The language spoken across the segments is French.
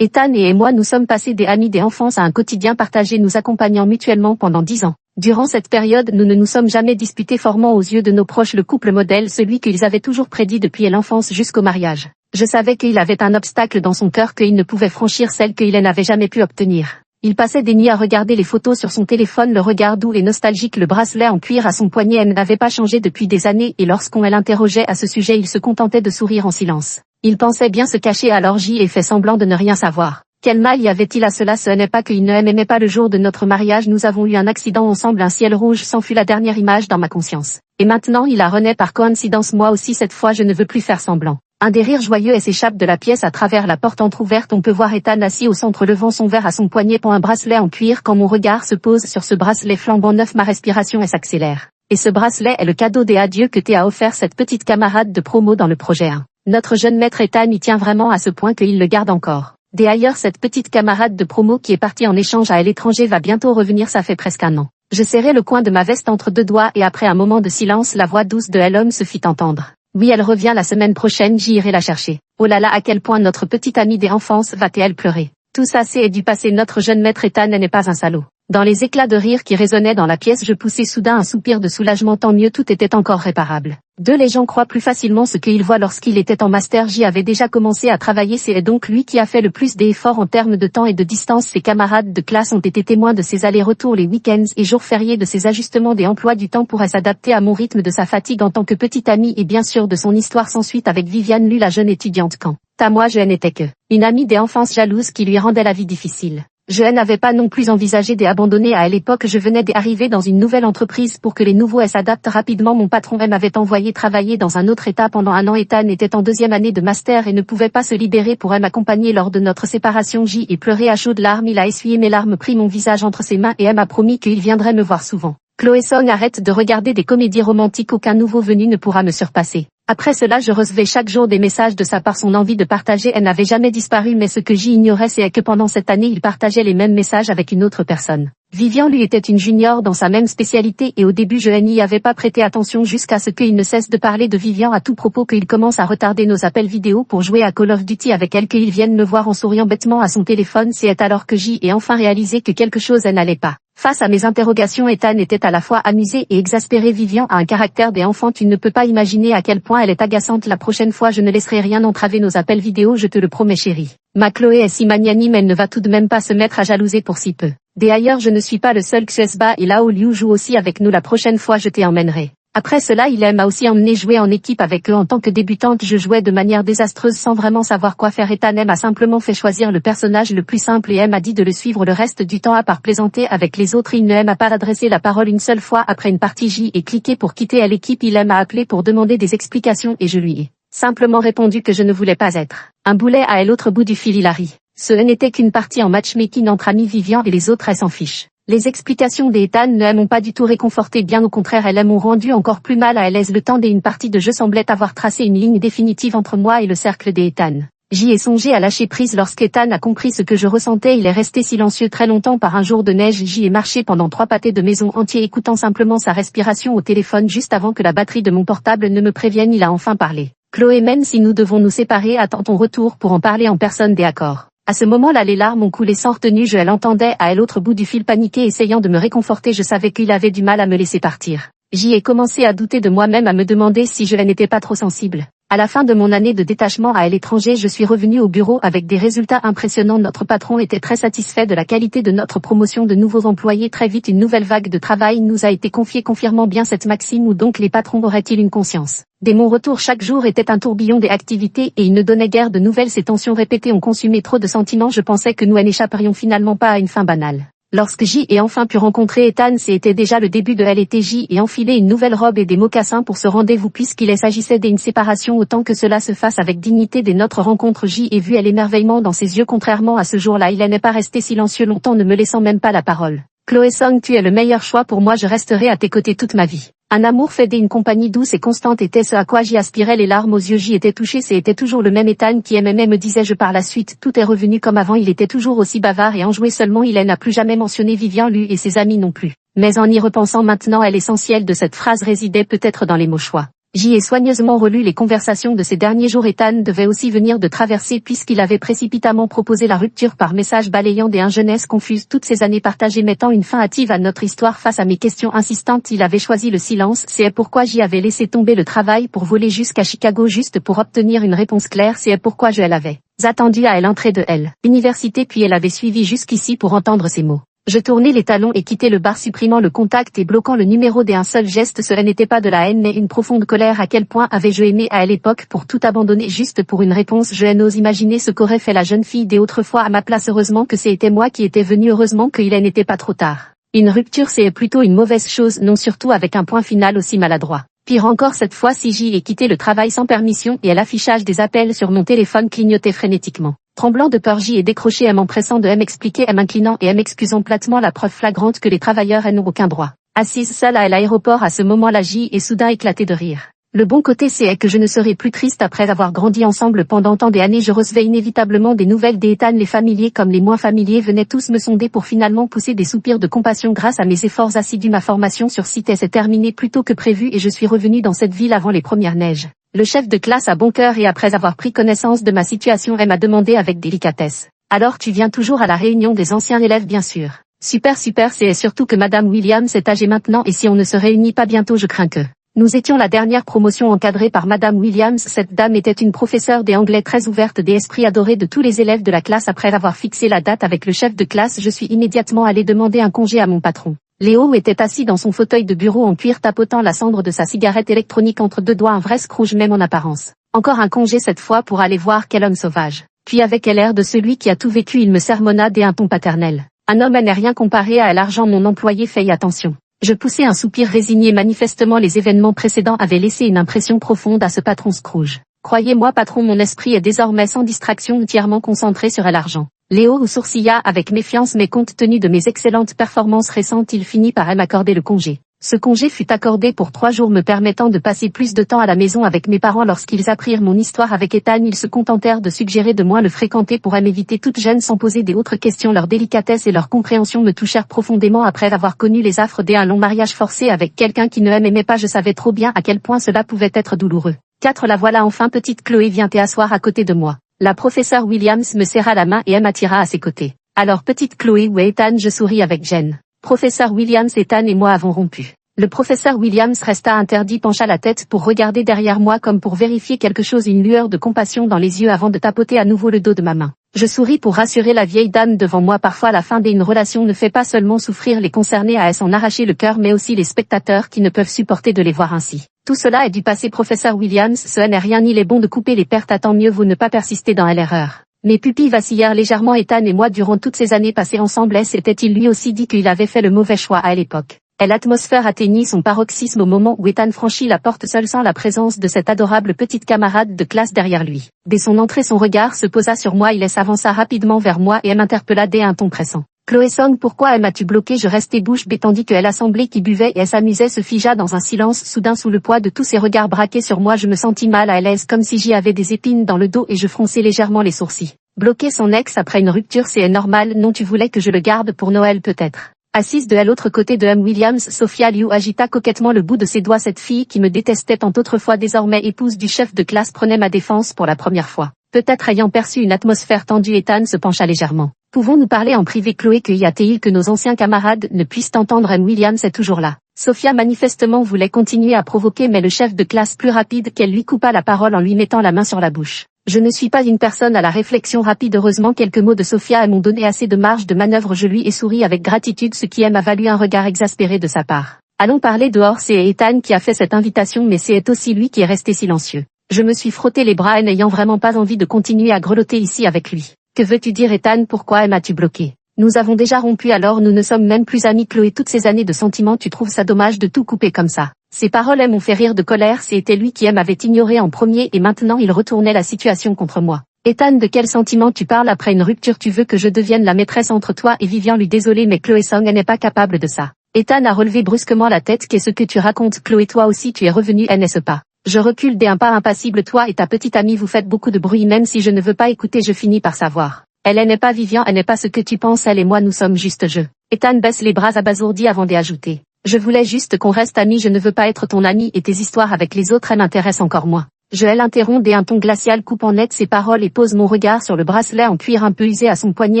Ethan et moi nous sommes passés des amis d'enfance à un quotidien partagé nous accompagnant mutuellement pendant 10 ans. Durant cette période nous ne nous sommes jamais disputés formant aux yeux de nos proches le couple modèle celui qu'ils avaient toujours prédit depuis l'enfance jusqu'au mariage. Je savais qu'il avait un obstacle dans son cœur qu'il ne pouvait franchir celle qu'il n'avait jamais pu obtenir. Il passait des nuits à regarder les photos sur son téléphone le regard doux et nostalgique le bracelet en cuir à son poignet n'avait pas changé depuis des années et lorsqu'on l'interrogeait à ce sujet il se contentait de sourire en silence. Il pensait bien se cacher à l'orgie et fait semblant de ne rien savoir. Quel mal y avait-il à cela? Ce n'est pas qu'il ne m'aimait pas. Le jour de notre mariage nous avons eu un accident ensemble, un ciel rouge s'en fut la dernière image dans ma conscience. Et maintenant il a renaît par coïncidence, moi aussi cette fois je ne veux plus faire semblant. Un des rires joyeux s'échappe de la pièce à travers la porte entrouverte. On peut voir Ethan assis au centre levant son verre à son poignet pour un bracelet en cuir. Quand mon regard se pose sur ce bracelet flambant neuf, ma respiration s'accélère. Et ce bracelet est le cadeau des adieux que t'ai offert cette petite camarade de promo dans le projet 1. Notre jeune maître Ethan y tient vraiment à ce point qu'il le garde encore. D'ailleurs cette petite camarade de promo qui est partie en échange à l'étranger va bientôt revenir, ça fait presque un an. Je serrai le coin de ma veste entre deux doigts et après un moment de silence la voix douce de l'homme se fit entendre. Oui, elle revient la semaine prochaine, j'irai la chercher. Oh là là, à quel point notre petite amie d'enfance va-t-elle pleurer. Tout ça c'est du passé, notre jeune maître Ethan n'est pas un salaud. Dans les éclats de rire qui résonnaient dans la pièce je poussai soudain un soupir de soulagement, tant mieux, tout était encore réparable. Les gens croient plus facilement ce qu'ils voient. Lorsqu'il était en master, j'y avais déjà commencé à travailler, c'est donc lui qui a fait le plus d'efforts en termes de temps et de distance. Ses camarades de classe ont été témoins de ses allers-retours les week-ends et jours fériés, de ses ajustements des emplois du temps pour s'adapter à mon rythme, de sa fatigue en tant que petite amie et bien sûr de son histoire sans suite avec Viviane, lui la jeune étudiante. Quant à moi je n'étais que une amie d'enfance jalouse qui lui rendait la vie difficile. Je n'avais pas non plus envisagé d'abandonner à l'époque, je venais d'arriver dans une nouvelle entreprise pour que les nouveaux s'adaptent rapidement. Mon patron m'avait envoyé travailler dans un autre état pendant un an. Ethan était en 2e année de master et ne pouvait pas se libérer pour m'accompagner lors de notre séparation. J'y ai pleuré à chaudes larmes, il a essuyé mes larmes, pris mon visage entre ses mains et m'a promis qu'il viendrait me voir souvent. Chloé Song, arrête de regarder des comédies romantiques, aucun nouveau venu ne pourra me surpasser. Après cela je recevais chaque jour des messages de sa part, son envie de partager elle n'avait jamais disparu, mais ce que j'ignorais c'est que pendant cette année il partageait les mêmes messages avec une autre personne. Vivian lui était une junior dans sa même spécialité et au début je n'y avais pas prêté attention jusqu'à ce qu'il ne cesse de parler de Vivian à tout propos, qu'il commence à retarder nos appels vidéo pour jouer à Call of Duty avec elle, qu'il vienne me voir en souriant bêtement à son téléphone. C'est alors que j'y ai enfin réalisé que quelque chose n'allait pas. Face à mes interrogations, Ethan était à la fois amusé et exaspéré. Vivian a un caractère d'enfant, tu ne peux pas imaginer à quel point elle est agaçante. La prochaine fois je ne laisserai rien entraver nos appels vidéo, je te le promets chérie. Ma Chloé est si magnanime, elle ne va tout de même pas se mettre à jalouser pour si peu. D'ailleurs je ne suis pas le seul, Xesba et Lao Liu joue aussi avec nous, la prochaine fois je t'emmènerai. Après cela il m'a aussi emmené jouer en équipe avec eux. En tant que débutante je jouais de manière désastreuse sans vraiment savoir quoi faire. Ethan m'a simplement fait choisir le personnage le plus simple et m'a dit de le suivre le reste du temps, à part plaisanter avec les autres. Il ne m'a pas adressé la parole une seule fois. Après une partie j'y ai cliqué pour quitter à l'équipe, il m'a appelé pour demander des explications et je lui ai simplement répondu que je ne voulais pas être un boulet à l'autre bout du fil. Hilary. Ce n'était qu'une partie en matchmaking entre amis, Vivian et les autres s'en fichent. Les explications d'Ethan ne m'ont pas du tout réconforté, bien au contraire elles m'ont rendu encore plus mal à l'aise. Le temps d'une partie de jeu semblait avoir tracé une ligne définitive entre moi et le cercle d'Ethan. J'y ai songé à lâcher prise lorsqu'Ethan a compris ce que je ressentais. Il est resté silencieux très longtemps. Par un jour de neige j'y ai marché pendant 3 pâtés de maison entiers écoutant simplement sa respiration au téléphone juste avant que la batterie de mon portable ne me prévienne. Il a enfin parlé. Chloé, même si nous devons nous séparer, attends ton retour pour en parler en personne. D'accord. À ce moment-là les larmes ont coulé sans retenue, je l'entendais à l'autre bout du fil paniqué essayant de me réconforter. Je savais qu'il avait du mal à me laisser partir. J'y ai commencé à douter de moi-même, à me demander si je n'étais pas trop sensible. À la fin de mon année de détachement à l'étranger, je suis revenue au bureau avec des résultats impressionnants. Notre patron était très satisfait de la qualité de notre promotion de nouveaux employés. Très vite une nouvelle vague de travail nous a été confiée, confirmant bien cette maxime, où donc les patrons auraient-ils une conscience. Dès mon retour chaque jour était un tourbillon d'activités et il ne donnait guère de nouvelles. Ces tensions répétées ont consumé trop de sentiments. Je pensais que nous n'échapperions finalement pas à une fin banale. Lorsque j'y ai enfin pu rencontrer Ethan, c'était déjà le début de l'été. J'y ai enfilé une nouvelle robe et des mocassins pour ce rendez-vous puisqu'il s'agissait d'une séparation. Autant que cela se fasse avec dignité. Dès notre rencontre j'y ai vu l'émerveillement dans ses yeux. Contrairement à ce jour-là, il n'est pas resté silencieux longtemps, ne me laissant même pas la parole. Chloé Song, tu es le meilleur choix pour moi, je resterai à tes côtés toute ma vie. Un amour fait d'une compagnie douce et constante était ce à quoi j'y aspirais. Les larmes aux yeux, j'y étais touchée. C'était toujours le même Ethan qui aimait, me disais-je par la suite. Tout est revenu comme avant, il était toujours aussi bavard et enjoué, seulement il n'a plus jamais mentionné Vivian, lui et ses amis non plus. Mais en y repensant maintenant, l'essentiel de cette phrase résidait peut-être dans les mots choix. J'y ai soigneusement relu les conversations de ces derniers jours. Ethan devait aussi venir de traverser puisqu'il avait précipitamment proposé la rupture par message balayant des jeunesse confuse toutes ces années partagées mettant une fin hâtive à notre histoire. Face à mes questions insistantes, il avait choisi le silence. C'est pourquoi j'y avais laissé tomber le travail pour voler jusqu'à Chicago juste pour obtenir une réponse claire. C'est pourquoi je l'avais attendu à l'entrée de l'université puis elle avait suivi jusqu'ici pour entendre ces mots. Je tournai les talons et quittai le bar supprimant le contact et bloquant le numéro d'un seul geste. Cela n'était pas de la haine mais une profonde colère. À quel point avais-je aimé à l'époque pour tout abandonner juste pour une réponse. Je n'ose imaginer ce qu'aurait fait la jeune fille d'autrefois à ma place. Heureusement que c'était moi qui étais venu. Heureusement qu'il n'était pas trop tard. Une rupture c'est plutôt une mauvaise chose, non surtout avec un point final aussi maladroit. Pire encore cette fois-ci j'y ai quitté le travail sans permission et l'affichage des appels sur mon téléphone clignotait frénétiquement. Tremblant de peur j'y ai décroché m'empressant de m'expliquer m'inclinant et m'excusant platement la preuve flagrante que les travailleurs n'ont aucun droit. Assise seule à l'aéroport à ce moment-là j'y ai soudain éclaté de rire. Le bon côté c'est que je ne serai plus triste après avoir grandi ensemble pendant tant d'années. Je recevais inévitablement des nouvelles d'Ethan. Les familiers comme les moins familiers venaient tous me sonder pour finalement pousser des soupirs de compassion grâce à mes efforts assidus. Ma formation sur site s'est terminée plus tôt que prévu et je suis revenu dans cette ville avant les premières neiges. Le chef de classe a bon cœur et après avoir pris connaissance de ma situation m'a demandé avec délicatesse. Alors tu viens toujours à la réunion des anciens élèves bien sûr. Super c'est surtout que Madame Williams est âgée maintenant et si on ne se réunit pas bientôt je crains que... Nous étions la dernière promotion encadrée par Madame Williams. Cette dame était une professeure d'anglais très ouverte d'esprit adorée de tous les élèves de la classe. Après avoir fixé la date avec le chef de classe, je suis immédiatement allé demander un congé à mon patron. Léo était assis dans son fauteuil de bureau en cuir tapotant la cendre de sa cigarette électronique entre deux doigts, un vrai Scrooge même en apparence. Encore un congé cette fois pour aller voir quel homme sauvage. Puis avec l'air de celui qui a tout vécu il me sermonna d'un ton paternel. Un homme n'est rien comparé à l'argent mon employé fait attention. Je poussai un soupir résigné. Manifestement les événements précédents avaient laissé une impression profonde à ce patron Scrooge. Croyez-moi patron, mon esprit est désormais sans distraction entièrement concentré sur l'argent. Léo sourcilla avec méfiance mais compte tenu de mes excellentes performances récentes il finit par m'accorder le congé. Ce congé fut accordé pour 3 jours me permettant de passer plus de temps à la maison avec mes parents. Lorsqu'ils apprirent mon histoire avec Ethan ils se contentèrent de suggérer de moins le fréquenter pour m'éviter toute gêne sans poser des autres questions. Leur délicatesse et leur compréhension me touchèrent profondément. Après avoir connu les affres d'un long mariage forcé avec quelqu'un qui ne m'aimait pas je savais trop bien à quel point cela pouvait être douloureux. 4 La voilà enfin petite Chloé viens t'asseoir à côté de moi. La professeure Williams me serra la main et m'attira à ses côtés. Alors petite Chloé où est Ethan? Je souris avec gêne. Professeur Williams, Ethan et moi avons rompu. Le professeur Williams resta interdit, pencha la tête pour regarder derrière moi comme pour vérifier quelque chose, une lueur de compassion dans les yeux avant de tapoter à nouveau le dos de ma main. Je souris pour rassurer la vieille dame devant moi. Parfois la fin d'une relation ne fait pas seulement souffrir les concernés à s'en arracher le cœur mais aussi les spectateurs qui ne peuvent supporter de les voir ainsi. Tout cela est du passé professeur Williams, ce n'est rien, il est bon de couper les pertes, tant mieux vaut ne pas persister dans l'erreur. Mes pupilles vacillèrent légèrement. Ethan et moi durant toutes ces années passées ensemble, s'était-il lui aussi dit qu'il avait fait le mauvais choix à l'époque. L'atmosphère atteignit son paroxysme au moment où Ethan franchit la porte seul sans la présence de cette adorable petite camarade de classe derrière lui. Dès son entrée son regard se posa sur moi, il s'avança rapidement vers moi et m'interpella d'un ton pressant. Chloé Song, pourquoi m'as-tu bloqué? Je restai bouche bée tandis que l'assemblée qui buvait et s'amusait se figea dans un silence soudain sous le poids de tous ces regards braqués sur moi. Je me sentis mal à l'aise comme si j'y avais des épines dans le dos et je fronçai légèrement les sourcils. Bloquer son ex après une rupture c'est normal, non tu voulais que je le garde pour Noël peut-être. Assise de l'autre côté de Williams, Sophia Liu agita coquettement le bout de ses doigts. Cette fille qui me détestait tant autrefois, désormais épouse du chef de classe, prenait ma défense pour la première fois. Peut-être ayant perçu une atmosphère tendue, Ethan se pencha légèrement. Pouvons-nous parler en privé Chloé? Que y a-t-il que nos anciens camarades ne puissent entendre? Williams est toujours là. Sophia manifestement voulait continuer à provoquer mais le chef de classe plus rapide qu'elle lui coupa la parole en lui mettant la main sur la bouche. Je ne suis pas une personne à la réflexion rapide. Heureusement quelques mots de Sophia m'ont donné assez de marge de manœuvre. Je lui ai souri avec gratitude, ce qui m'a valu un regard exaspéré de sa part. Allons parler dehors. C'est Ethan qui a fait cette invitation mais c'est aussi lui qui est resté silencieux. Je me suis frotté les bras n'ayant vraiment pas envie de continuer à grelotter ici avec lui. Que veux-tu dire Ethan? Pourquoi m'as-tu bloqué? Nous avons déjà rompu alors nous ne sommes même plus amis Chloé. Toutes ces années de sentiments, tu trouves ça dommage de tout couper comme ça? Ces paroles m'ont fait rire de colère. C'était lui qui m'avait ignoré en premier et maintenant il retournait la situation contre moi. Ethan, de quel sentiment tu parles? Après une rupture tu veux que je devienne la maîtresse entre toi et Vivian? Lui désolé mais Chloé Song n'est pas capable de ça. Ethan a relevé brusquement la tête. Qu'est-ce que tu racontes Chloé? Toi aussi tu es revenue, n'est-ce pas? Je recule d'un pas impassible. Toi et ta petite amie vous faites beaucoup de bruit. Même si je ne veux pas écouter je finis par savoir. Elle n'est pas Vivian, elle n'est pas ce que tu penses, elle et moi nous sommes juste jeux. Ethan baisse les bras abasourdi avant d'ajouter. Je voulais juste qu'on reste amis, je ne veux pas être ton ami et tes histoires avec les autres elles m'intéressent encore moins. Joël interrompt et un ton glacial coupe en net ses paroles et pose mon regard sur le bracelet en cuir un peu usé à son poignet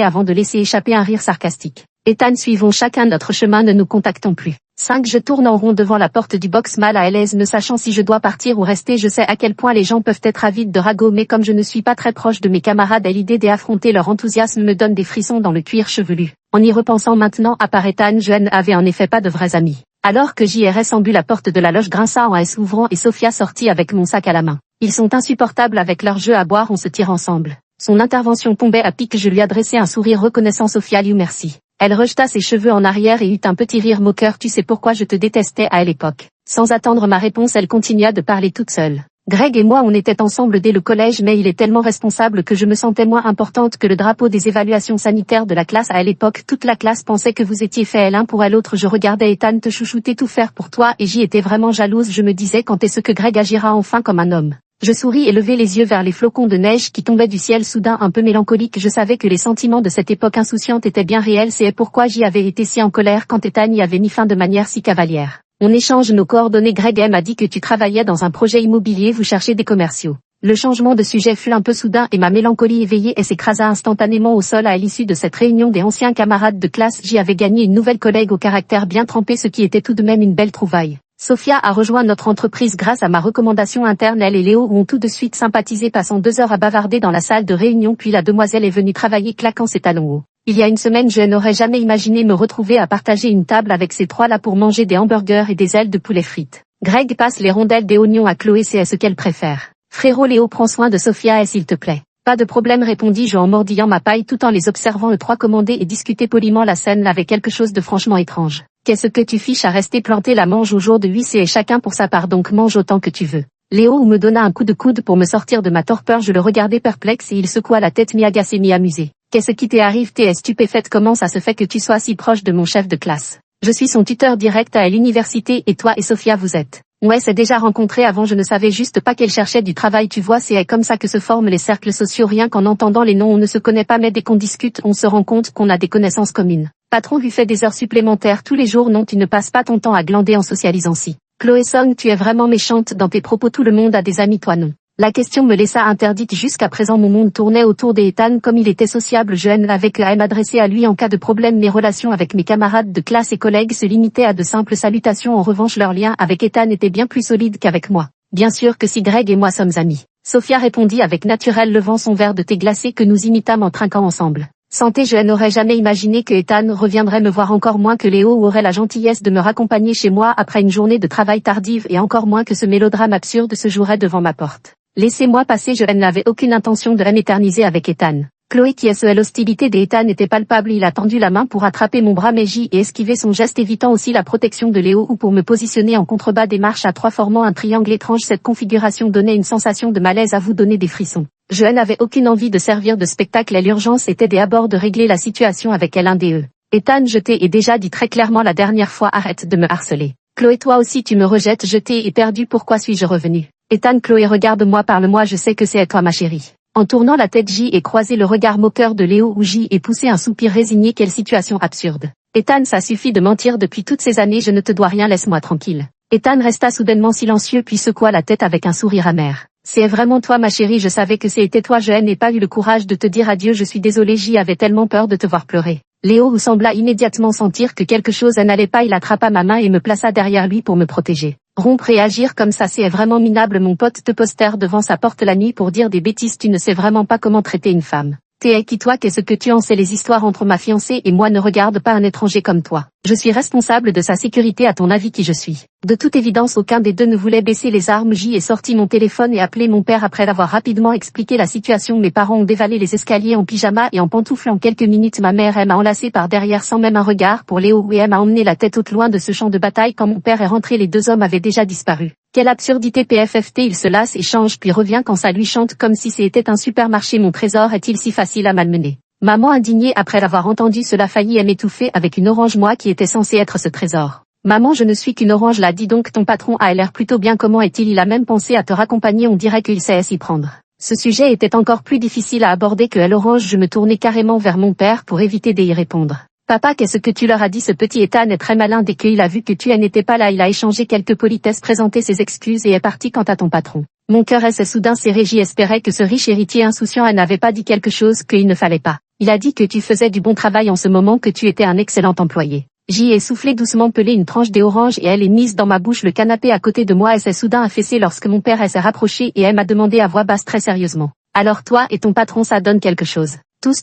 avant de laisser échapper un rire sarcastique. Ethan, suivons chacun notre chemin, ne nous contactons plus. 5. Je tourne en rond devant la porte du box mal à l'aise ne sachant si je dois partir ou rester. Je sais à quel point les gens peuvent être avides de ragots mais comme je ne suis pas très proche de mes camarades et l'idée d'affronter leur enthousiasme me donne des frissons dans le cuir chevelu. En y repensant maintenant, à part Ethan, je n'avais en effet pas de vrais amis. Alors que JRS ambu, la porte de la loge grinça en s'ouvrant et Sophia sortit avec mon sac à la main. Ils sont insupportables avec leur jeu à boire, on se tire ensemble. Son intervention tombait à pic, je lui adressai un sourire reconnaissant. Sophia lui merci. Elle rejeta ses cheveux en arrière et eut un petit rire moqueur. Tu sais pourquoi je te détestais à l'époque. Sans attendre ma réponse, elle continua de parler toute seule. Greg et moi on était ensemble dès le collège mais il est tellement responsable que je me sentais moins importante que le drapeau des évaluations sanitaires de la classe. À l'époque toute la classe pensait que vous étiez faits l'un pour l'autre. Je regardais Ethan te chouchouter, tout faire pour toi et j'y étais vraiment jalouse. Je me disais quand est-ce que Greg agira enfin comme un homme. Je souris et levai les yeux vers les flocons de neige qui tombaient du ciel soudain un peu mélancolique. Je savais que les sentiments de cette époque insouciante étaient bien réels, c'est pourquoi j'y avais été si en colère quand Ethan y avait mis fin de manière si cavalière. On échange nos coordonnées. Greg m'a dit que tu travaillais dans un projet immobilier, vous cherchez des commerciaux. Le changement de sujet fut un peu soudain et ma mélancolie éveillée et s'écrasa instantanément au sol. À l'issue de cette réunion des anciens camarades de classe, j'y avais gagné une nouvelle collègue au caractère bien trempé, ce qui était tout de même une belle trouvaille. Sophia a rejoint notre entreprise grâce à ma recommandation interne. Elle et Léo ont tout de suite sympathisé, passant 2 heures à bavarder dans la salle de réunion, puis la demoiselle est venue travailler claquant ses talons hauts. Il y a une semaine, je n'aurais jamais imaginé me retrouver à partager une table avec ces trois-là pour manger des hamburgers et des ailes de poulet frites. Greg passe les rondelles des oignons à Chloé, c'est ce qu'elle préfère. Frérot Léo, prends soin de Sophia s'il te plaît. Pas de problème, répondis-je en mordillant ma paille tout en les observant. Eux trois commander et discuter poliment. La scène avait quelque chose de franchement étrange. Qu'est-ce que tu fiches à rester planté là? Mange au jour de 8 et chacun pour sa part, donc mange autant que tu veux. Léo me donna un coup de coude pour me sortir de ma torpeur. Je le regardais perplexe et il secoua la tête, mi-agacé mi-amusé. Qu'est-ce qui t'arrive? T'es stupéfaite? Comment ça se fait que tu sois si proche de mon chef de classe? Je suis son tuteur direct à l'université et toi et Sophia vous êtes. Ouais, c'est déjà rencontré avant, je ne savais juste pas qu'elle cherchait du travail, tu vois, c'est comme ça que se forment les cercles sociaux, rien qu'en entendant les noms on ne se connaît pas mais dès qu'on discute on se rend compte qu'on a des connaissances communes. Patron lui fait des heures supplémentaires tous les jours? Non, tu ne passes pas ton temps à glander en socialisant si. Chloé Song, tu es vraiment méchante dans tes propos, tout le monde a des amis, toi non. La question me laissa interdite. Jusqu'à présent mon monde tournait autour d'Ethan. Comme il était sociable, je n'avais qu'à m'adresser à lui en cas de problème. Mes relations avec mes camarades de classe et collègues se limitaient à de simples salutations. En revanche, leur lien avec Ethan était bien plus solide qu'avec moi. Bien sûr que si Greg et moi sommes amis. Sophia répondit avec naturel, levant son verre de thé glacé que nous imitâmes en trinquant ensemble. Santé, je n'aurais jamais imaginé que Ethan reviendrait me voir, encore moins que Léo aurait la gentillesse de me raccompagner chez moi après une journée de travail tardive, et encore moins que ce mélodrame absurde se jouerait devant ma porte. Laissez-moi passer, je n'avais aucune intention de m'éterniser avec Ethan. Chloé qui l'hostilité d'Ethan était palpable, il a tendu la main pour attraper mon bras mais j'y ai esquivé son geste, évitant aussi la protection de Léo ou pour me positionner en contrebas des marches à 3 formant un triangle étrange. Cette configuration donnait une sensation de malaise à vous donner des frissons. Je n'avais aucune envie de servir de spectacle et l'urgence était d'abord de régler la situation avec l'un des eux. Ethan, je t'ai déjà dit très clairement la dernière fois, arrête de me harceler. Chloé, toi aussi tu me rejettes, je t'ai perdu, pourquoi suis-je revenu? Ethan, Chloé, regarde-moi, parle-moi, je sais que c'est toi ma chérie. En tournant la tête, j'y ai croisé le regard moqueur de Léo où j'y ai poussé un soupir résigné. Quelle situation absurde. Ethan, ça suffit de mentir depuis toutes ces années, je ne te dois rien, laisse-moi tranquille. Ethan resta soudainement silencieux puis secoua la tête avec un sourire amer. C'est vraiment toi ma chérie, je savais que c'était toi, je n'ai pas eu le courage de te dire adieu, je suis désolée, j'y avais tellement peur de te voir pleurer. Léo sembla immédiatement sentir que quelque chose n'allait pas, il attrapa ma main et me plaça derrière lui pour me protéger. Rompre et agir comme ça, c'est vraiment minable. Mon pote te postère devant sa porte la nuit pour dire des bêtises, tu ne sais vraiment pas comment traiter une femme. T'es qui toi? Qu'est-ce que tu en sais? Les histoires entre ma fiancée et moi ne regardent pas un étranger comme toi. Je suis responsable de sa sécurité, à ton avis qui je suis? De toute évidence aucun des deux ne voulait baisser les armes. J'y ai sorti mon téléphone et appelé mon père. Après avoir rapidement expliqué la situation, mes parents ont dévalé les escaliers en pyjama et en pantoufles. En quelques minutes ma mère m'a enlacé par derrière sans même un regard pour Léo et m'a emmené la tête haute loin de ce champ de bataille. Quand mon père est rentré, les deux hommes avaient déjà disparu. Quelle absurdité, PFFT, il se lasse et change puis revient quand ça lui chante comme si c'était un supermarché. Mon trésor est-il si facile à malmener? Maman indignée après l'avoir entendu cela faillit m'étouffer avec une orange, moi qui était censée être ce trésor. Maman, je ne suis qu'une orange là, dis donc ton patron a l'air plutôt bien, comment est-il? Il a même pensé à te raccompagner, on dirait qu'il sait s'y prendre. Ce sujet était encore plus difficile à aborder que l'orange, je me tournais carrément vers mon père pour éviter d'y répondre. Papa, qu'est-ce que tu leur as dit? Ce petit Ethan est très malin. Dès qu'il a vu que tu n'étais pas là, il a échangé quelques politesses, présenté ses excuses et est parti quant à ton patron. Mon cœur s'est soudain serré. J'y espérais que ce riche héritier insouciant n'avait pas dit quelque chose qu'il ne fallait pas. Il a dit que tu faisais du bon travail en ce moment, que tu étais un excellent employé. J'y ai soufflé doucement, pelé une tranche des oranges et elle est mise dans ma bouche. Le canapé à côté de moi s'est soudain affaissé lorsque mon père s'est rapproché et elle m'a demandé à voix basse très sérieusement. Alors toi et ton patron, ça donne quelque chose?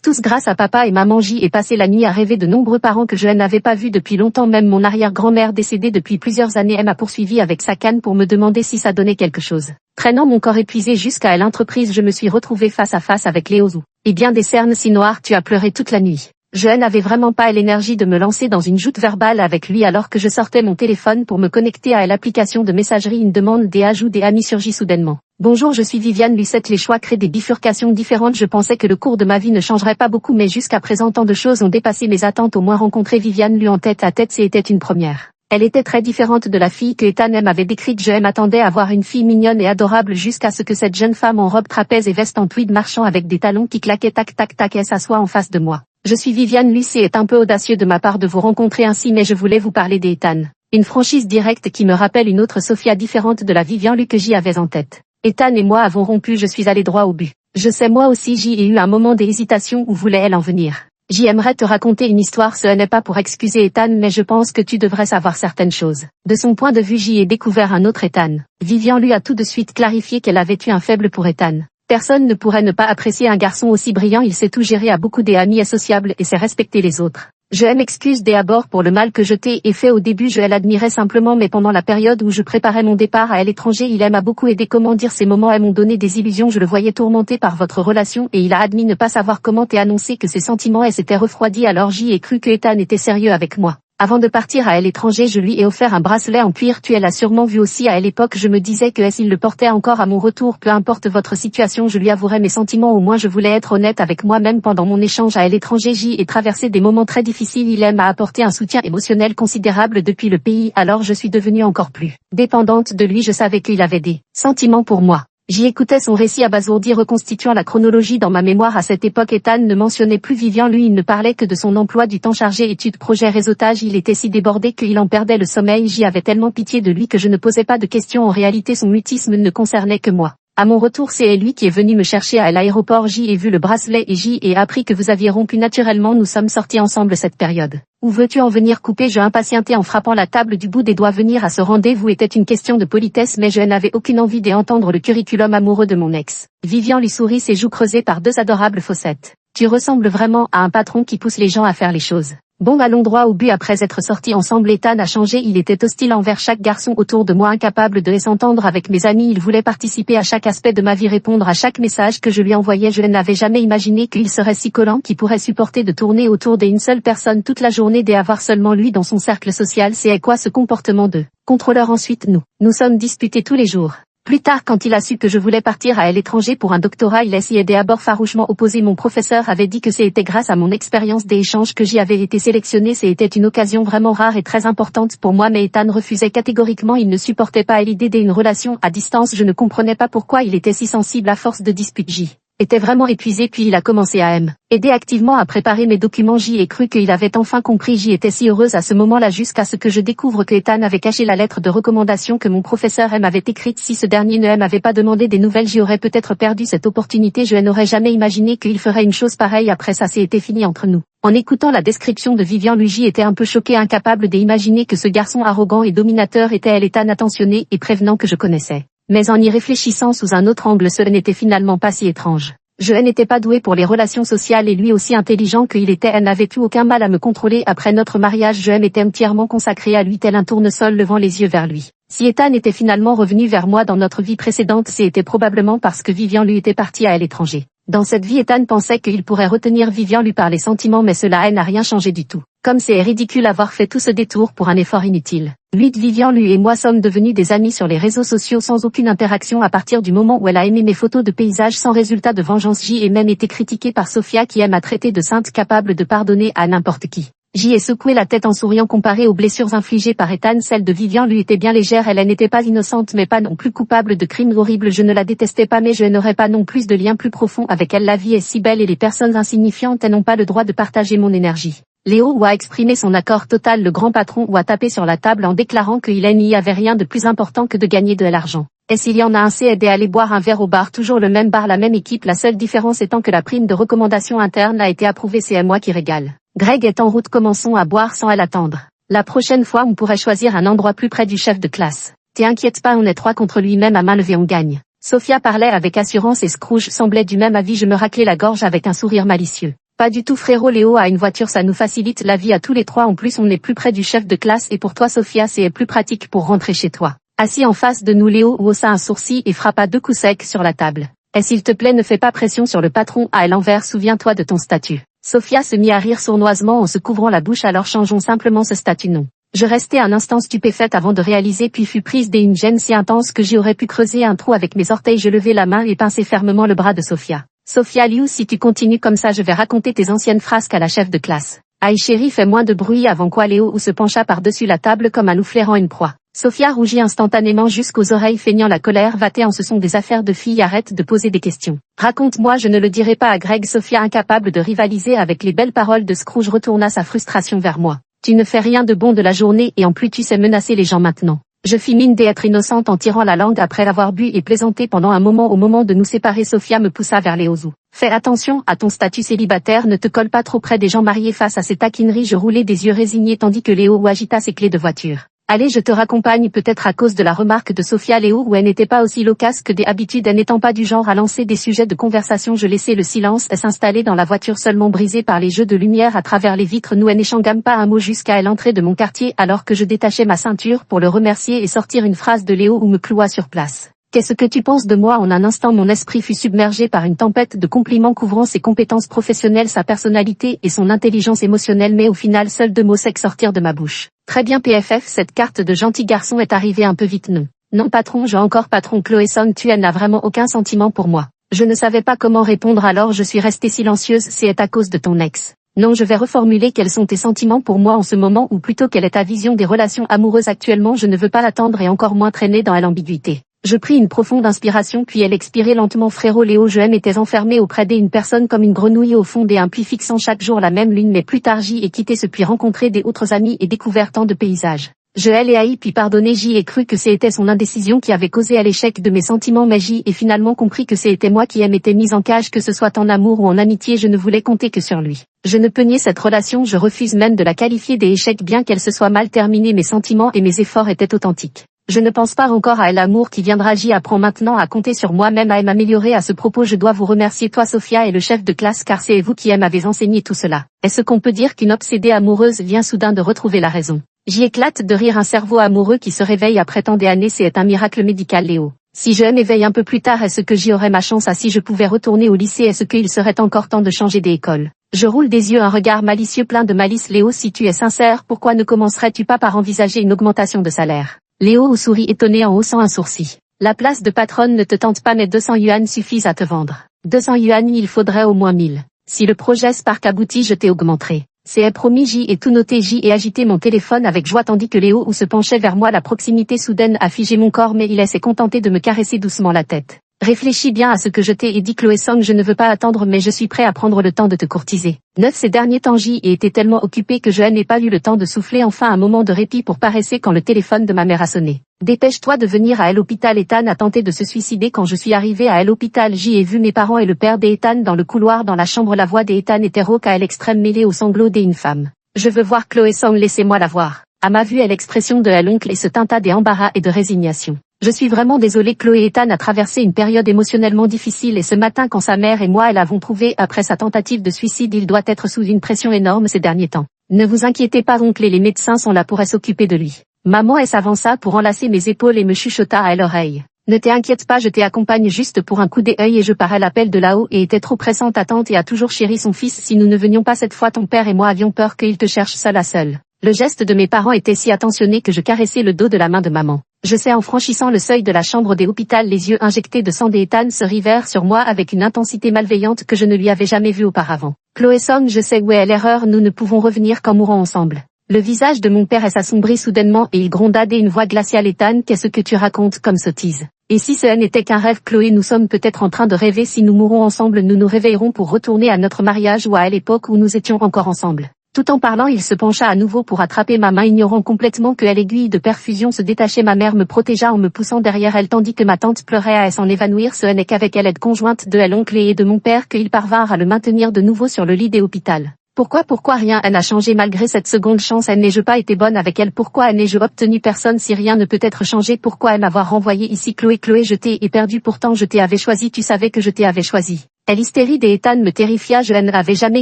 Tous grâce à papa et maman. J'y ai passé la nuit à rêver de nombreux parents que je n'avais pas vus depuis longtemps. Même mon arrière-grand-mère décédée depuis plusieurs années, elle m'a poursuivi avec sa canne pour me demander si ça donnait quelque chose. Traînant mon corps épuisé jusqu'à l'entreprise, je me suis retrouvée face à face avec Léo Zou. Et bien des cernes si noires, tu as pleuré toute la nuit. Je n'avais vraiment pas l'énergie de me lancer dans une joute verbale avec lui alors que je sortais mon téléphone pour me connecter à l'application de messagerie. Une demande des ajouts des amis surgit soudainement. Bonjour, je suis Viviane Lucette. Les choix créent des bifurcations différentes. Je pensais que le cours de ma vie ne changerait pas beaucoup, mais jusqu'à présent tant de choses ont dépassé mes attentes. Au moins rencontrer Viviane Lu en tête à tête, c'était une première. Elle était très différente de la fille que Ethan m'avait décrite. Je m'attendais à voir une fille mignonne et adorable jusqu'à ce que cette jeune femme en robe trapèze et veste en tweed marchant avec des talons qui claquaient tac tac tac et s'assoit en face de moi. Je suis Viviane Lu. C'est un peu audacieux de ma part de vous rencontrer ainsi, mais je voulais vous parler d'Ethan. Une franchise directe qui me rappelle une autre Sophia différente de la Viviane Lu que j'y avais en tête. Ethan et moi avons rompu, je suis allé droit au but. Je sais, moi aussi j'y ai eu un moment d'hésitation. Où voulait-elle en venir? J'aimerais te raconter une histoire, ce n'est pas pour excuser Ethan, mais je pense que tu devrais savoir certaines choses. De son point de vue, j'y ai découvert un autre Ethan. Viviane Lu a tout de suite clarifié qu'elle avait eu un faible pour Ethan. Personne ne pourrait ne pas apprécier un garçon aussi brillant. Il sait tout gérer, a beaucoup d'amis et sociable et sait respecter les autres. Je m'excuse d'abord pour le mal que je t'ai fait au début. Je l'admirais simplement, mais pendant la période où je préparais mon départ à l'étranger, il m'a beaucoup aidé. Comment dire, ces moments m'ont donné des illusions. Je le voyais tourmenté par votre relation et il a admis ne pas savoir comment t'ai annoncé que ses sentiments s'étaient refroidis. Alors j'y ai cru que Ethan était sérieux avec moi. Avant de partir à l'étranger, je lui ai offert un bracelet en cuir. Tu l'as sûrement vu aussi à l'époque. Je me disais que s'il le portait encore à mon retour, peu importe votre situation, je lui avouerais mes sentiments. Au moins je voulais être honnête avec moi-même. Pendant mon échange à l'étranger, j'y ai traversé des moments très difficiles. Il m'a apporté un soutien émotionnel considérable depuis le pays. Alors je suis devenue encore plus dépendante de lui. Je savais qu'il avait des sentiments pour moi. J'y écoutais son récit abasourdi reconstituant la chronologie dans ma mémoire. À cette époque, Ethan ne mentionnait plus Viviane Lu, il ne parlait que de son emploi du temps chargé, études, projets, réseautage. Il était si débordé qu'il en perdait le sommeil. J'y avais tellement pitié de lui que je ne posais pas de questions. En réalité, son mutisme ne concernait que moi. À mon retour, c'est lui qui est venu me chercher à l'aéroport. J'y ai vu le bracelet et j'y ai appris que vous aviez rompu. Naturellement, nous sommes sortis ensemble cette période. Où veux-tu en venir? Couper, je impatienté en frappant la table du bout des doigts. Venir à ce rendez-vous était une question de politesse, mais je n'avais aucune envie d'entendre le curriculum amoureux de mon ex. Viviane lui sourit, ses joues creusées par deux adorables fossettes. Tu ressembles vraiment à un patron qui pousse les gens à faire les choses. Bon, allons droit au but. Après être sortis ensemble, Ethan a changé. Il était hostile envers chaque garçon autour de moi, incapable de s'entendre avec mes amis. Il voulait participer à chaque aspect de ma vie, répondre à chaque message que je lui envoyais. Je n'avais jamais imaginé qu'il serait si collant, qu'il pourrait supporter de tourner autour d'une seule personne toute la journée, d'avoir seulement lui dans son cercle social. C'est quoi ce comportement de contrôleur? Ensuite, nous sommes disputés tous les jours. Plus tard, quand il a su que je voulais partir à l'étranger pour un doctorat, il s'y est d'abord farouchement opposé. Mon professeur avait dit que c'était grâce à mon expérience des échanges que j'y avais été sélectionné. C'était une occasion vraiment rare et très importante pour moi, mais Ethan refusait catégoriquement. Il ne supportait pas l'idée d'une relation à distance. Je ne comprenais pas pourquoi il était si sensible. À force de disputes, était vraiment épuisé, puis il a commencé à aider activement à préparer mes documents. J'y ai cru qu'il avait enfin compris. J'y étais si heureuse à ce moment-là jusqu'à ce que je découvre que Ethan avait caché la lettre de recommandation que mon professeur m'avait écrite. Si ce dernier ne m'avait pas demandé des nouvelles, j'y aurais peut-être perdu cette opportunité. Je n'aurais jamais imaginé qu'il ferait une chose pareille. Après ça, c'était fini entre nous. En écoutant la description de Viviane Lu, j'y étais un peu choquée, incapable d'imaginer que ce garçon arrogant et dominateur était Ethan attentionné et prévenant que je connaissais. Mais en y réfléchissant sous un autre angle, cela n'était finalement pas si étrange. Je n'étais pas douée pour les relations sociales et lui aussi intelligent qu'il était, elle n'avait eu aucun mal à me contrôler. Après notre mariage, je m'étais entièrement consacrée à lui tel un tournesol levant les yeux vers lui. Si Ethan était finalement revenu vers moi dans notre vie précédente, c'était probablement parce que Viviane Lu était partie à l'étranger. Dans cette vie, Ethan pensait qu'il pourrait retenir Viviane Lu par les sentiments, mais cela n'a rien changé du tout. Comme c'est ridicule avoir fait tout ce détour pour un effort inutile. Viviane Lu et moi sommes devenus des amis sur les réseaux sociaux sans aucune interaction à partir du moment où elle a aimé mes photos de paysages sans résultat de vengeance. J'y ai même été critiquée par Sophia qui m'a traité de sainte capable de pardonner à n'importe qui. J'y ai secoué la tête en souriant. Comparé aux blessures infligées par Ethan, celle de Viviane Lu était bien légère. Elle n'était pas innocente mais pas non plus coupable de crimes horribles. Je ne la détestais pas mais je n'aurais pas non plus de lien plus profond avec elle. La vie est si belle et les personnes insignifiantes n'ont pas le droit de partager mon énergie. Léo ou a exprimé son accord total. Le grand patron ou a tapé sur la table en déclarant qu'il n'y avait rien de plus important que de gagner de l'argent. Et s'il y en a un, c'est aider à aller boire un verre au bar. Toujours le même bar, la même équipe, la seule différence étant que la prime de recommandation interne a été approuvée. C'est à moi qui régale. Greg est en route, commençons à boire sans elle attendre. La prochaine fois on pourrait choisir un endroit plus près du chef de classe. T'inquiète pas, on est 3 contre lui, même à main levée on gagne. Sophia parlait avec assurance et Scrooge semblait du même avis. Je me raclais la gorge avec un sourire malicieux. Pas du tout frérot, Léo a une voiture, ça nous facilite la vie à tous les trois. En plus on est plus près du chef de classe et pour toi Sophia c'est plus pratique pour rentrer chez toi. Assis en face de nous, Léo haussa un sourcil et frappa 2 coups secs sur la table. Et s'il te plaît ne fais pas pression sur le patron à l'envers, souviens-toi de ton statut. Sophia se mit à rire sournoisement en se couvrant la bouche. Alors changeons simplement ce statut, non. Je restai un instant stupéfaite avant de réaliser, puis fut prise d'une gêne si intense que j'y aurais pu creuser un trou avec mes orteils. Je levai la main et pinçai fermement le bras de Sophia. Sophia Liu, si tu continues comme ça je vais raconter tes anciennes frasques à la chef de classe. Aïe chérie, fais moins de bruit. Avant quoi Léo se pencha par-dessus la table comme un loup flairant une proie. Sophia rougit instantanément jusqu'aux oreilles, feignant la colère. Va-t'en, ce sont des affaires de filles, arrête de poser des questions. Raconte-moi. Je ne le dirai pas à Greg. Sophia, incapable de rivaliser avec les belles paroles de Scrooge, retourna sa frustration vers moi. Tu ne fais rien de bon de la journée et en plus tu sais menacer les gens maintenant. Je fis mine d'être innocente en tirant la langue après l'avoir bu et plaisanté pendant un moment. Au moment de nous séparer, Sophia me poussa vers Léozou. Fais attention à ton statut célibataire, ne te colle pas trop près des gens mariés. Face à ces taquineries, je roulais des yeux résignés tandis que Léo agita ses clés de voiture. Allez, je te raccompagne. Peut-être à cause de la remarque de Sophia Léo où elle n'était pas aussi loquace que d'habitude, elle n'étant pas du genre à lancer des sujets de conversation. Je laissai le silence s'installer dans la voiture, seulement brisé par les jeux de lumière à travers les vitres. Nous n'échangeâmes pas un mot jusqu'à l'entrée de mon quartier alors que je détachais ma ceinture pour le remercier et sortir une phrase de Léo où me cloua sur place. Qu'est-ce que tu penses de moi? En un instant mon esprit fut submergé par une tempête de compliments couvrant ses compétences professionnelles, sa personnalité et son intelligence émotionnelle, mais au final seuls 2 mots secs sortirent de ma bouche. Très bien PFF, cette carte de gentil garçon est arrivée un peu vite, non? Non patron, j'ai encore patron. Chloé Song, tu n'as vraiment aucun sentiment pour moi. Je ne savais pas comment répondre alors je suis restée silencieuse. C'est à cause de ton ex. Non, je vais reformuler. Quels sont tes sentiments pour moi en ce moment, ou plutôt quelle est ta vision des relations amoureuses actuellement? Je ne veux pas l'attendre et encore moins traîner dans l'ambiguïté. Je pris une profonde inspiration puis elle expirait lentement. Frérot Léo, je m'étais enfermée auprès d'une personne comme une grenouille au fond d'un puits, fixant chaque jour la même lune, mais plus tard j'y ai quitté ce puits, rencontré des autres amis et découvert tant de paysages. Je l'ai haï puis pardonné. J'y ai cru que c'était son indécision qui avait causé à l'échec de mes sentiments, mais j'y ai finalement compris que c'était moi qui m'étais mise en cage, que ce soit en amour ou en amitié. Je ne voulais compter que sur lui. Je ne peux nier cette relation, je refuse même de la qualifier d'échec bien qu'elle se soit mal terminée. Mes sentiments et mes efforts étaient authentiques. Je ne pense pas encore à l'amour qui viendra. J'y apprends maintenant à compter sur moi-même, à m'améliorer. À ce propos, je dois vous remercier, toi Sophia et le chef de classe, car c'est vous qui m'avez enseigné tout cela. Est-ce qu'on peut dire qu'une obsédée amoureuse vient soudain de retrouver la raison? J'y éclate de rire. Un cerveau amoureux qui se réveille après tant d'années, c'est un miracle médical, Léo. Si je m'éveille un peu plus tard, est-ce que j'y aurais ma chance? Si je pouvais retourner au lycée, est-ce qu'il serait encore temps de changer d'école? Je roule des yeux, un regard malicieux plein de malice. Léo, si tu es sincère, pourquoi ne commencerais-tu pas par envisager une augmentation de salaire? Léo sourit étonné en haussant un sourcil. La place de patronne ne te tente pas, mais 200 yuan suffisent à te vendre. 200 yuan, il faudrait au moins 1000. Si le projet Spark aboutit, je t'augmenterai. C'est promis. J'y ai tout noté. J'y ai agité mon téléphone avec joie tandis que Léo se penchait vers moi. La proximité soudaine a figé mon corps, mais il s'est contenté de me caresser doucement la tête. Réfléchis bien à ce que je t'ai dit, Chloé Song, je ne veux pas attendre, mais je suis prêt à prendre le temps de te courtiser. Ces derniers temps j'y ai été tellement occupé que je n'ai pas eu le temps de souffler. Enfin un moment de répit pour paresser quand le téléphone de ma mère a sonné. Dépêche-toi de venir à l'hôpital. Ethan a tenté de se suicider. Quand je suis arrivée à l'hôpital, j'y ai vu mes parents et le père d'Ethan dans le couloir dans la chambre. La voix d'Ethan était rauque à l'extrême, mêlée aux sanglots d'une femme. Je veux voir Chloé Song, laissez-moi la voir. À ma vue, l'expression de l'oncle et se teinta d'embarras et de résignation. Je suis vraiment désolée. Chloé Ethan a traversé une période émotionnellement difficile et ce matin quand sa mère et moi l'avons trouvé après sa tentative de suicide, il doit être sous une pression énorme ces derniers temps. Ne vous inquiétez pas oncle, et les médecins sont là pour s'occuper de lui. Maman s'avança pour enlacer mes épaules et me chuchota à l'oreille. Ne t'inquiète pas, je t'accompagne juste pour un coup d'œil. Et je parais l'appel de là-haut et était trop pressante à tante et a toujours chéri son fils. Si nous ne venions pas cette fois, ton père et moi avions peur qu'il te cherche seul à seul. Le geste de mes parents était si attentionné que je caressais le dos de la main de maman. Je sais, en franchissant le seuil de la chambre des hôpitaux, les yeux injectés de sang d'Ethan se rivèrent sur moi avec une intensité malveillante que je ne lui avais jamais vue auparavant. Chloé Song, je sais où est l'erreur, nous ne pouvons revenir qu'en mourant ensemble. Le visage de mon père s'assombrit soudainement et il gronda d'une voix glaciale. Ethan, qu'est-ce que tu racontes comme sottise? Et si ce n'était qu'un rêve, Chloé, nous sommes peut-être en train de rêver. Si nous mourons ensemble, nous nous réveillerons pour retourner à notre mariage ou à l'époque où nous étions encore ensemble. Tout en parlant, il se pencha à nouveau pour attraper ma main, ignorant complètement que l'aiguille de perfusion se détachait. Ma mère me protégea en me poussant derrière elle tandis que ma tante pleurait à s'en évanouir. Ce n'est qu'avec l'aide conjointe de l'oncle et de mon père qu'ils parvinrent à le maintenir de nouveau sur le lit des hôpitaux. Pourquoi rien n'a changé malgré cette seconde chance? N'ai-je pas été bonne avec elle? Pourquoi n'ai-je obtenu personne? Si rien ne peut être changé, pourquoi m'avoir renvoyé ici? Chloé, je t'ai perdu, pourtant je t'avais choisi, tu savais que je t'avais choisi. L'hystérie d'Ethan me terrifia, je n'avais jamais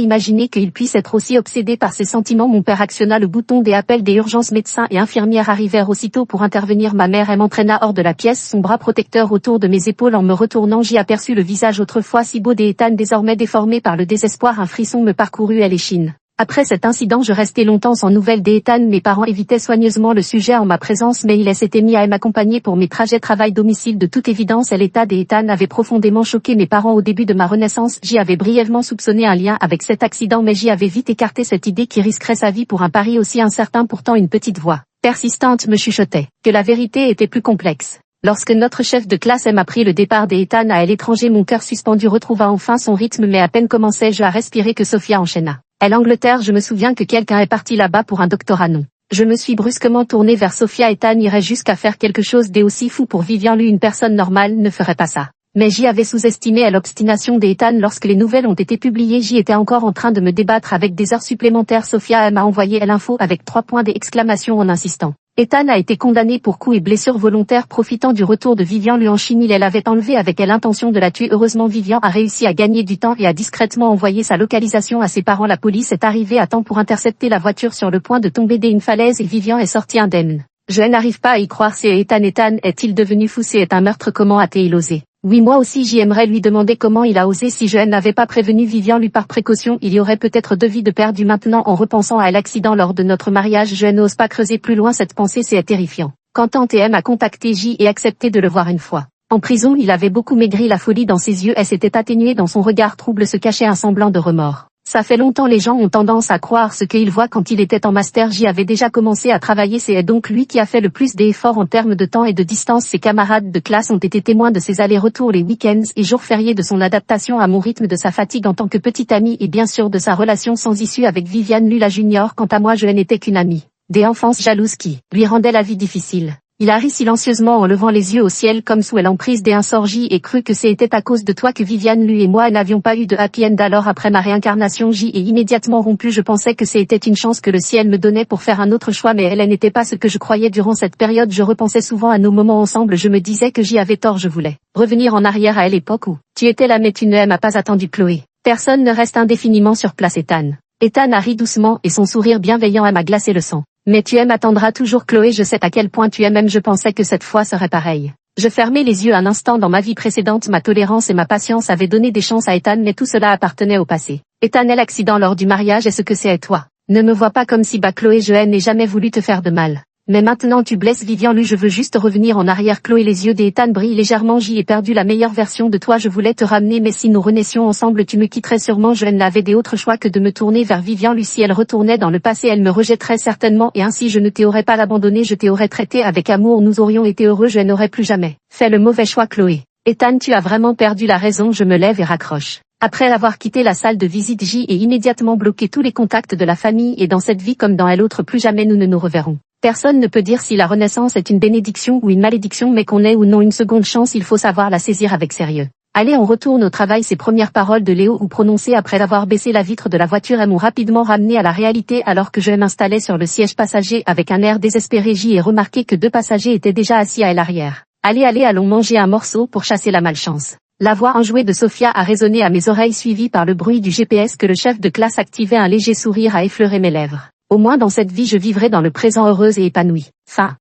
imaginé qu'il puisse être aussi obsédé par ses sentiments. Mon père actionna le bouton des appels des urgences, médecins et infirmières arrivèrent aussitôt pour intervenir. Ma mère m'entraîna hors de la pièce, son bras protecteur autour de mes épaules. En me retournant, j'y aperçus le visage autrefois si beau d'Ethan désormais déformé par le désespoir. Un frisson me parcourut l'échine. Après cet incident, je restai longtemps sans nouvelles d'Ethan. Mes parents évitaient soigneusement le sujet en ma présence, mais il s'était mis à m'accompagner pour mes trajets travail-domicile. De toute évidence, l'état d'Ethan avait profondément choqué mes parents au début de ma renaissance. J'y avais brièvement soupçonné un lien avec cet accident, mais j'y avais vite écarté cette idée qui risquerait sa vie pour un pari aussi incertain. Pourtant, une petite voix persistante me chuchotait que la vérité était plus complexe. Lorsque notre chef de classe m'apprit le départ d'Ethan à l'étranger, mon cœur suspendu retrouva enfin son rythme, mais à peine commençais-je à respirer que Sophia enchaîna. L'Angleterre, je me souviens que quelqu'un est parti là-bas pour un doctorat. Non. Je me suis brusquement tourné vers Sophia. Ethan irait jusqu'à faire quelque chose d'aussi fou pour Vivian. Lui, une personne normale ne ferait pas ça. Mais j'y avais sous-estimé l'obstination d'Ethan. Lorsque les nouvelles ont été publiées, j'y étais encore en train de me débattre avec des heures supplémentaires. Sophia m'a envoyé l'info avec 3 points d'exclamation en insistant. Ethan a été condamné pour coups et blessures volontaires profitant du retour de Vivian lui en Chine. Il l'avait enlevé avec l'intention de la tuer. Heureusement, Vivian a réussi à gagner du temps et a discrètement envoyé sa localisation à ses parents. La police est arrivée à temps pour intercepter la voiture sur le point de tomber d'une falaise et Vivian est sortie indemne. Je n'arrive pas à y croire. C'est Ethan. Ethan est-il devenu fou? C'est un meurtre. Comment a-t-il osé? Oui, moi aussi j'y aimerais lui demander comment il a osé. Si je n'avais pas prévenu Vivian lui par précaution, il y aurait peut-être 2 vies de perdues. Maintenant, en repensant à l'accident lors de notre mariage, je n'ose pas creuser plus loin cette pensée, c'est terrifiant. Quand tante a contacté J et accepté de le voir une fois. En prison, il avait beaucoup maigri, la folie dans ses yeux s'était atténuée, dans son regard trouble se cachait un semblant de remords. Ça fait longtemps, les gens ont tendance à croire ce qu'ils voient. Quand il était en master, J avait déjà commencé à travailler. C'est donc lui qui a fait le plus d'efforts en termes de temps et de distance. Ses camarades de classe ont été témoins de ses allers-retours les week-ends et jours fériés, de son adaptation à mon rythme, de sa fatigue en tant que petite amie et bien sûr de sa relation sans issue avec Viviane Lula Junior. Quant à moi, je n'étais qu'une amie des enfances jalouses qui lui rendaient la vie difficile. Il a ri silencieusement en levant les yeux au ciel comme sous l'emprise d'un sorgi et crut que c'était à cause de toi que Viviane, lui et moi n'avions pas eu de happy end. Alors après ma réincarnation, J est immédiatement rompu. Je pensais que c'était une chance que le ciel me donnait pour faire un autre choix, mais elle n'était pas ce que je croyais. Durant cette période, je repensais souvent à nos moments ensemble. Je me disais que J avait tort. Je voulais revenir en arrière à l'époque où tu étais là, mais tu ne m'as pas attendu. Chloé. Personne ne reste indéfiniment sur place. Ethan a ri doucement et son sourire bienveillant m'a glacé le sang. Mais tu m'attendras toujours, Chloé, je sais à quel point tu m'aimes. Je pensais que cette fois serait pareil. Je fermai les yeux un instant. Dans ma vie précédente, ma tolérance et ma patience avaient donné des chances à Ethan, mais tout cela appartenait au passé. Ethan, l'accident lors du mariage est ce que c'est. Toi, ne me vois pas comme si Chloé, je n'ai jamais voulu te faire de mal. Mais maintenant tu blesses Vivian. Lui, je veux juste revenir en arrière. Chloé, les yeux d'Ethan brillent légèrement. J'y ai perdu la meilleure version de toi. Je voulais te ramener, mais si nous renaissions ensemble, tu me quitterais sûrement. Je n'avais d'autre choix que de me tourner vers Vivian. Lui, si elle retournait dans le passé, elle me rejetterait certainement et ainsi je ne t'aurais pas abandonné. Je t'aurais traité avec amour. Nous aurions été heureux. Je n'aurais plus jamais fait le mauvais choix, Chloé. Ethan, tu as vraiment perdu la raison. Je me lève et raccroche. Après avoir quitté la salle de visite, J et immédiatement bloqué tous les contacts de la famille et dans cette vie comme dans l'autre, plus jamais nous ne nous reverrons. Personne ne peut dire si la renaissance est une bénédiction ou une malédiction, mais qu'on ait ou non une seconde chance, il faut savoir la saisir avec sérieux. Allez, on retourne au travail. Ces premières paroles de Léo ou prononcées après avoir baissé la vitre de la voiture m'ont rapidement ramené à la réalité alors que je m'installais sur le siège passager avec un air désespéré. J'y ai remarqué que 2 passagers étaient déjà assis à l'arrière. Allez, allons manger un morceau pour chasser la malchance. La voix enjouée de Sophia a résonné à mes oreilles, suivie par le bruit du GPS que le chef de classe activait. Un léger sourire a effleuré mes lèvres. Au moins dans cette vie je vivrai dans le présent heureuse et épanouie. Fin.